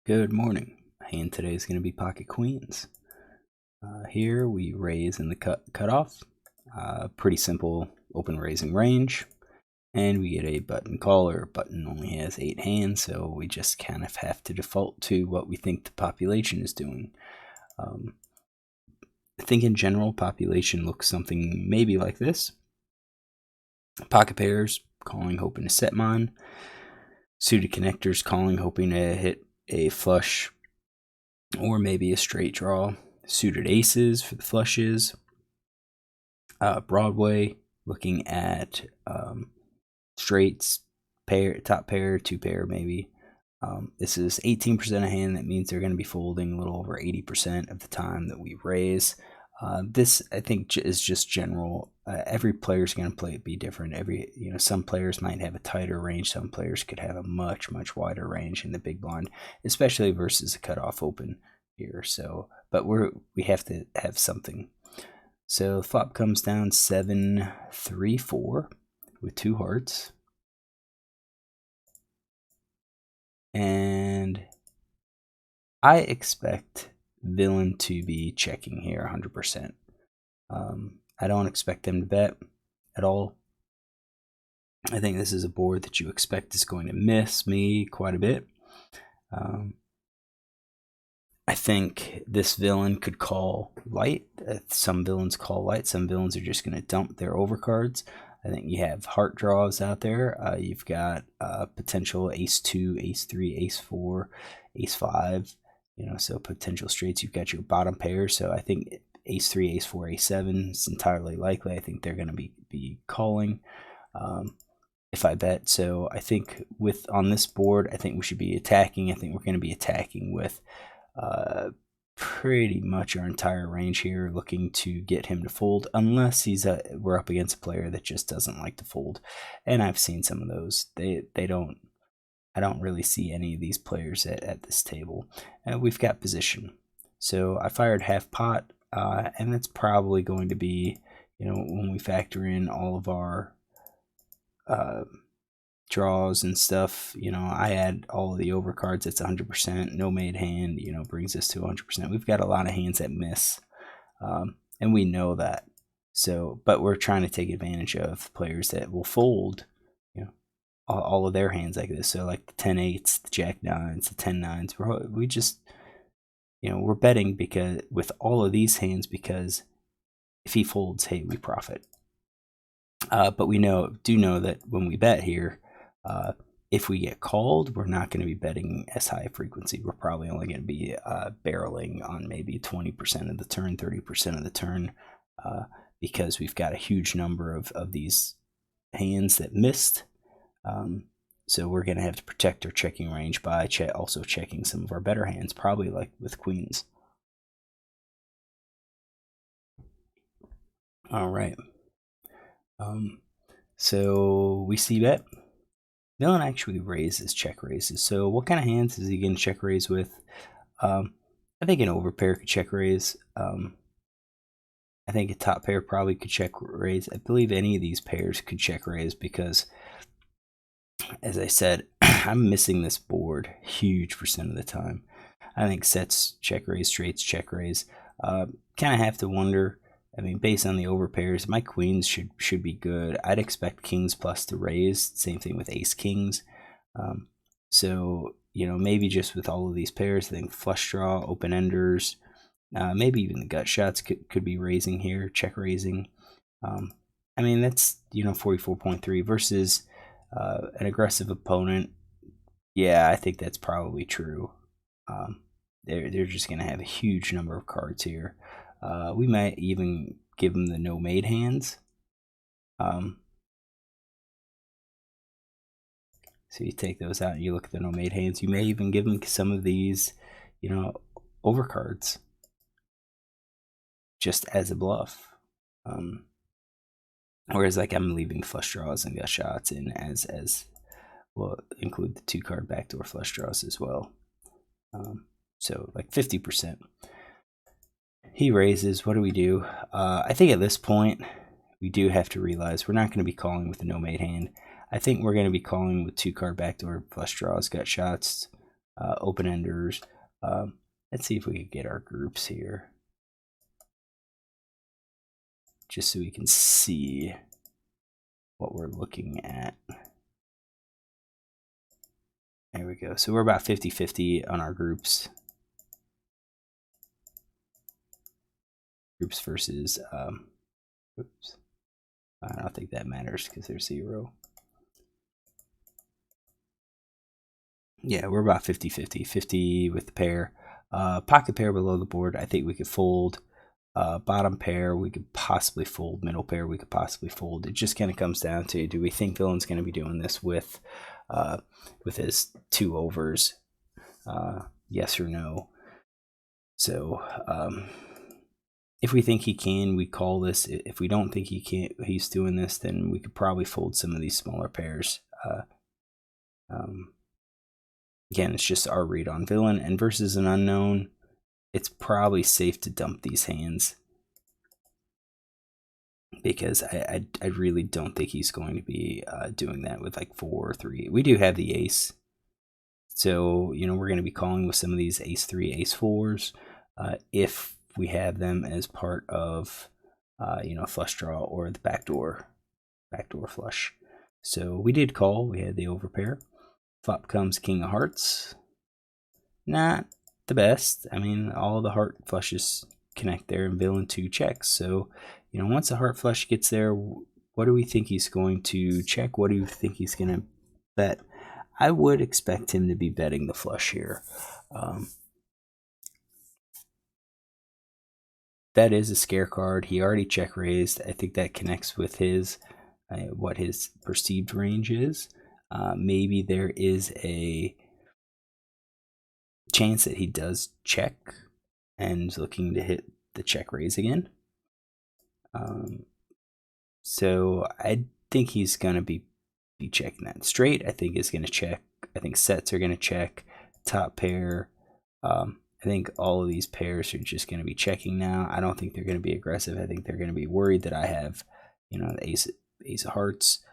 Good morning. Hand today is going to be pocket queens. Here we raise in the cutoff. Pretty simple open raising range. And we get a button caller. Button only has 8 hands, so we just kind of have to default to what we think the population is doing. I think in general, population looks something maybe like this. Pocket pairs, calling, hoping to set mine. Suited connectors, calling, hoping to hit a flush or maybe a straight draw. Suited aces for the flushes. Broadway, looking at straights, pair, top pair, 2 pair maybe. This is 18% of hand. That means they're going to be folding a little over 80% of the time that we raise. This, I think, is just general. Every player is going to be different. Some players might have a tighter range. Some players could have a much wider range in the big blind, especially versus a cutoff open here. So, but we have to have something. So flop comes down 7-3-4 with 2 hearts, and I expect villain to be checking here 100%. I don't expect them to bet at all. I think this is a board that you expect is going to miss me quite a bit. I think this villain could call light. Some villains call light. Some villains are just going to dump their overcards. I think you have heart draws out there. You've got potential ace-2, ace-3, ace-4, ace-5. So potential straights. You've got your bottom pair. So I think ace-3, ace-4, ace-7 is entirely likely. I think they're going to be calling if I bet. So I think on this board, I think we should be attacking. I think we're going to be attacking with pretty much our entire range here, looking to get him to fold, unless we're up against a player that just doesn't like to fold. And I've seen some of those. I don't really see any of these players at this table. We've got position. So I fired half pot, and that's probably going to be, when we factor in all of our draws and stuff, I add all of the overcards, that's 100%. No made hand, brings us to 100%. We've got a lot of hands that miss, and we know that. So, but we're trying to take advantage of players that will fold, all of their hands like this. So like the 10-8s, the jack-9s, the 10-9s. We just, we're betting because with all of these hands, because if he folds, hey, we profit. But we do know that when we bet here, if we get called, we're not going to be betting as high a frequency. We're probably only going to be barreling on maybe 20% of the turn, 30% of the turn, because we've got a huge number of these hands that missed. So we're going to have to protect our checking range by also checking some of our better hands, probably like with queens. All right. So we see bet. Villain actually raises, check raises. So what kind of hands is he going to check raise with? I think an overpair could check raise. I think a top pair probably could check raise. I believe any of these pairs could check raise because, as I said, I'm missing this board huge percent of the time. I think sets check raise, straights check raise. Kind of have to wonder. I mean, based on the overpairs, my queens should be good. I'd expect kings plus to raise. Same thing with ace kings. So, maybe just with all of these pairs, I think flush draw, open enders, maybe even the gut shots could be raising here, check raising. I mean, that's, 44.3 versus an aggressive opponent. Yeah, I think that's probably true. They're just going to have a huge number of cards here. We might even give them the no made hands. So you take those out and you look at the no made hands. You may even give them some of these, overcards just as a bluff. Whereas like I'm leaving flush draws and gut shots in as well, include the 2-card backdoor flush draws as well. So like 50%. He raises. What do we do? I think at this point, we do have to realize we're not going to be calling with a no-made hand. I think we're going to be calling with 2-card backdoor flush draws, gut shots, open-enders. Let's see if we could get our groups here, just so we can see what we're looking at. There we go. So we're about 50-50 on our groups. Groups versus, oops. I don't think that matters because there's 0. Yeah, we're about 50-50. 50 with the pair. Pocket pair below the board, I think we could fold. Bottom pair, we could possibly fold. Middle pair, we could possibly fold. It just kind of comes down to, do we think Villain's going to be doing this with his 2 overs? Yes or no? So if we think he can, we call this. If we don't think he's doing this, then we could probably fold some of these smaller pairs. Again, it's just our read on Villain, and versus an unknown, it's probably safe to dump these hands, because I really don't think he's going to be doing that with like 4 or 3. We do have the ace, so we're going to be calling with some of these ace 3, ace 4s if we have them as part of flush draw or the backdoor flush. So we did call. We had the overpair. Flop comes king of hearts. Not the best. I mean, all the heart flushes connect there, and Villain 2 checks. So, once the heart flush gets there, what do we think he's going to check? What do you think he's going to bet? I would expect him to be betting the flush here. That is a scare card. He already check raised. I think that connects with his what his perceived range is. Maybe there is a chance that he does check and is looking to hit the check raise again. So I think he's going to be checking that. Straight, I think, is going to check. I think sets are going to check. Top pair. I think all of these pairs are just going to be checking now. I don't think they're going to be aggressive. I think they're going to be worried that I have, the ace of hearts.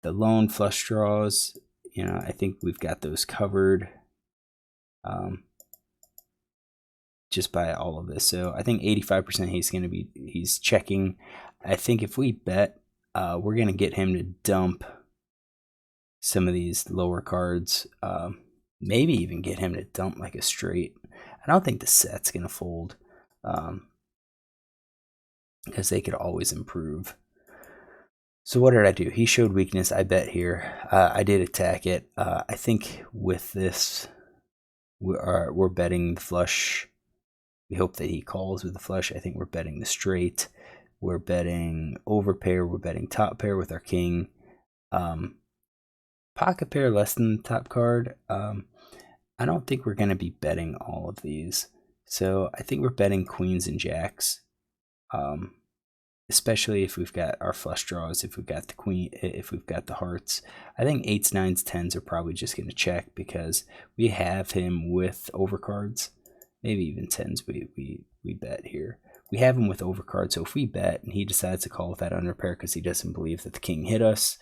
The lone flush draws, I think we've got those covered just by all of this. So I think 85% he's checking. I think if we bet, we're going to get him to dump some of these lower cards. Maybe even get him to dump like a straight. I don't think the set's going to fold because they could always improve. So what did I do? He showed weakness. I bet here. I did attack it. I think with this, we're betting the flush. We hope that he calls with the flush. I think we're betting the straight. We're betting overpair. We're betting top pair with our king. Pocket pair less than the top card. I don't think we're going to be betting all of these. So I think we're betting queens and jacks. Especially if we've got our flush draws, if we've got the queen, if we've got the hearts. I think 8s, 9s, 10s are probably just going to check because we have him with overcards. Maybe even 10s we bet here. We have him with overcards, so if we bet and he decides to call with that underpair because he doesn't believe that the king hit us,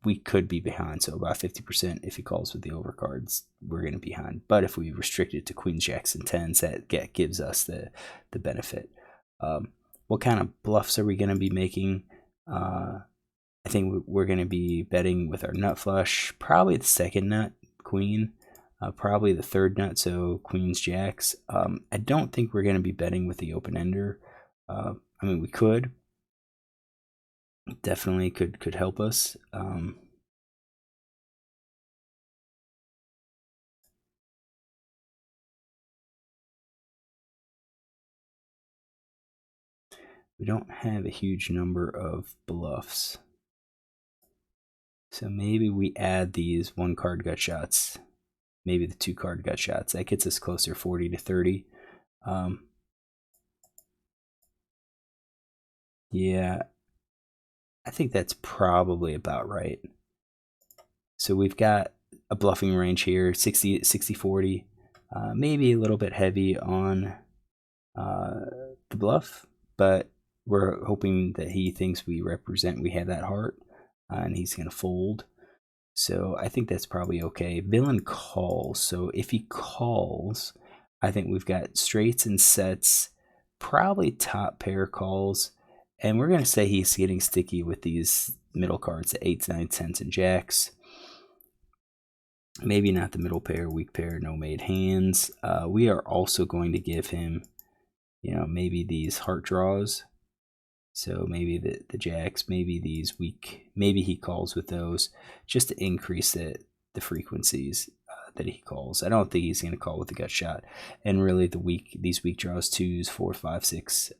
we could be behind. So about 50% if he calls with the overcards, we're going to be behind. But if we restrict it to queens, jacks, and 10s, that gives us the benefit. What kind of bluffs are we going to be making? I think we're going to be betting with our nut flush, probably the second nut, queen, probably the third nut, so queens, jacks. I don't think we're going to be betting with the open ender. I mean, we could. Definitely could help us. We don't have a huge number of bluffs. So maybe we add these 1-card gut shots, maybe the 2-card gut shots. That gets us closer, 40 to 30. Yeah, I think that's probably about right. So we've got a bluffing range here, 60, 40, maybe a little bit heavy on the bluff, but we're hoping that he thinks we have that heart, and he's going to fold. So I think that's probably okay. Villain calls. So if he calls, I think we've got straights and sets, probably top pair calls. And we're going to say he's getting sticky with these middle cards, the 8s, 9s, 10s, and jacks. Maybe not the middle pair, weak pair, no made hands. We are also going to give him, maybe these heart draws. So maybe the jacks, maybe these weak, maybe he calls with those just to increase the frequencies that he calls. I don't think he's going to call with the gut shot. And really these weak draws, 2s, 4, 5, 6,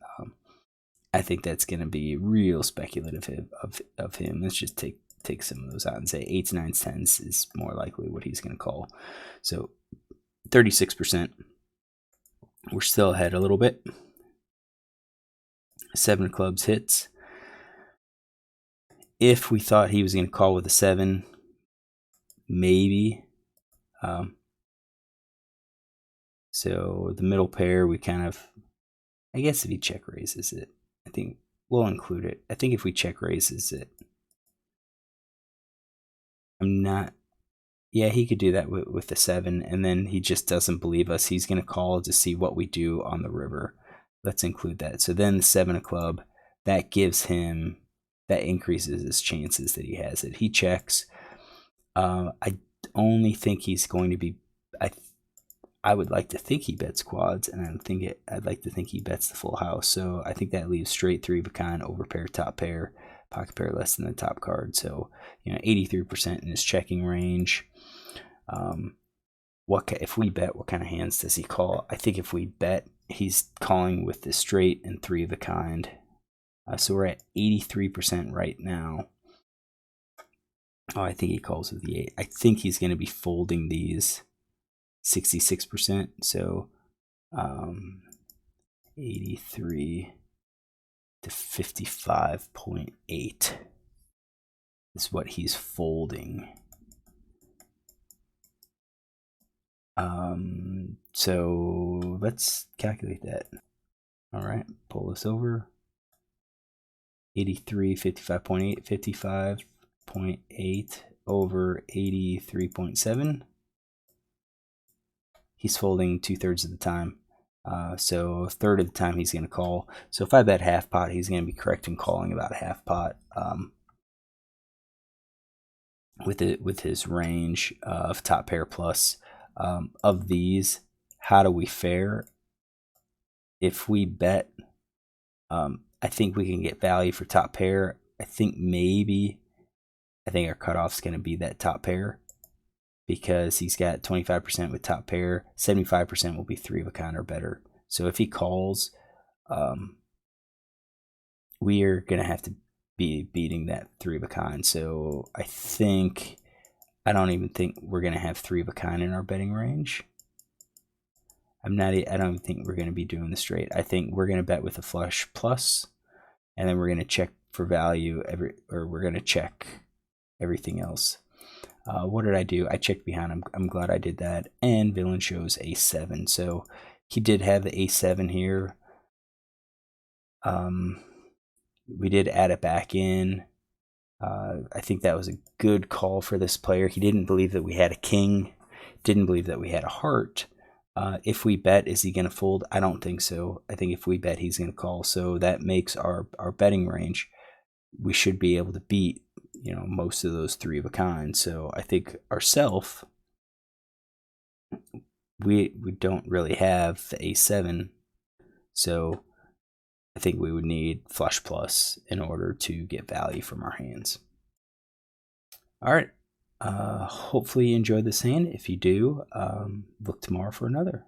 I think that's going to be real speculative of him. Let's just take some of those out and say 8s, 9s, 10s is more likely what he's going to call. So 36%. We're still ahead a little bit. 7 of clubs hits. If we thought he was going to call with a 7, maybe. So the middle pair, we kind of, I guess if he check raises it, I think we'll include it. I think if we check raises it, yeah, he could do that with the 7, and then he just doesn't believe us. He's going to call to see what we do on the river. Let's include that. So then the 7 of club, that gives him, that increases his chances that he has it. He checks. I only think he's going to be, I would like to think he bets quads, and I'd like to think he bets the full house. So I think that leaves straight 3 of a kind, over pair, top pair, pocket pair less than the top card. So 83% in his checking range. If we bet, what kind of hands does he call? I think if we bet, he's calling with the straight and 3 of a kind. So we're at 83% right now. Oh, I think he calls with the 8. I think he's going to be folding these 66%. So 83 to 55.8 is what he's folding. So let's calculate that. All right, pull this over. 83, 55.8, 55.8 over 83.7. He's folding 2/3 of the time. So a third of the time he's going to call. So if I bet half pot, he's going to be correct in calling about a half pot. With his range of top pair plus. Of these, how do we fare? If we bet, I think we can get value for top pair. I think our cutoff's going to be that top pair, because he's got 25% with top pair. 75% will be 3 of a kind or better. So if he calls, we are going to have to be beating that 3 of a kind. So I don't even think we're going to have 3 of a kind in our betting range. I don't think we're going to be doing the straight. I think we're going to bet with a flush plus, and then we're going to check for value we're going to check everything else. What did I do? I checked behind. I'm glad I did that. And villain shows a7. So he did have the a7 here. We did add it back in. I think that was a good call for this player. He didn't believe that we had a king. Didn't believe that we had a heart. If we bet, is he going to fold? I don't think so. I think if we bet, he's going to call. So that makes our betting range. We should be able to beat, most of those 3 of a kind. So I think ourself, we don't really have the a7. So I think we would need flush plus in order to get value from our hands. All right. Hopefully you enjoyed this hand. If you do, look tomorrow for another.